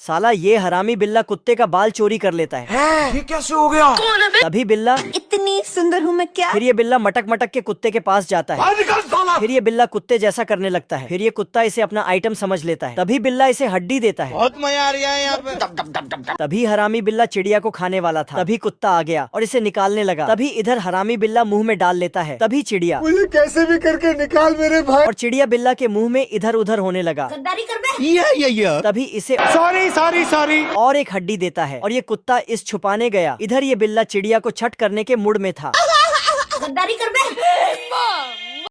साला ये हरामी बिल्ला कुत्ते का बाल चोरी कर लेता है। ये कैसे हो गया? तभी बिल्ला, इतनी सुंदर हूँ मैं क्या? फिर ये बिल्ला मटक मटक के कुत्ते के पास जाता है। फिर ये बिल्ला कुत्ते जैसा करने लगता है। फिर ये कुत्ता इसे अपना आइटम समझ लेता है। तभी बिल्ला इसे हड्डी देता है। बहुत मजा आ रहा है यहाँ पे। तभी हरामी बिल्ला चिड़िया को खाने वाला था। तभी कुत्ता आ गया और इसे निकालने लगा। तभी इधर हरामी बिल्ला मुंह में डाल लेता है। तभी चिड़िया, मुझे कैसे भी करके निकाल मेरे भाई। और चिड़िया बिल्ला के मुंह में इधर उधर होने लगा। गद्दारी कर बे। तभी इसे सॉरी। और एक हड्डी देता है और ये कुत्ता इस छुपाने गया। इधर ये बिल्ला चिड़िया को छट करने के मूड में था। गद्दारी कर बे।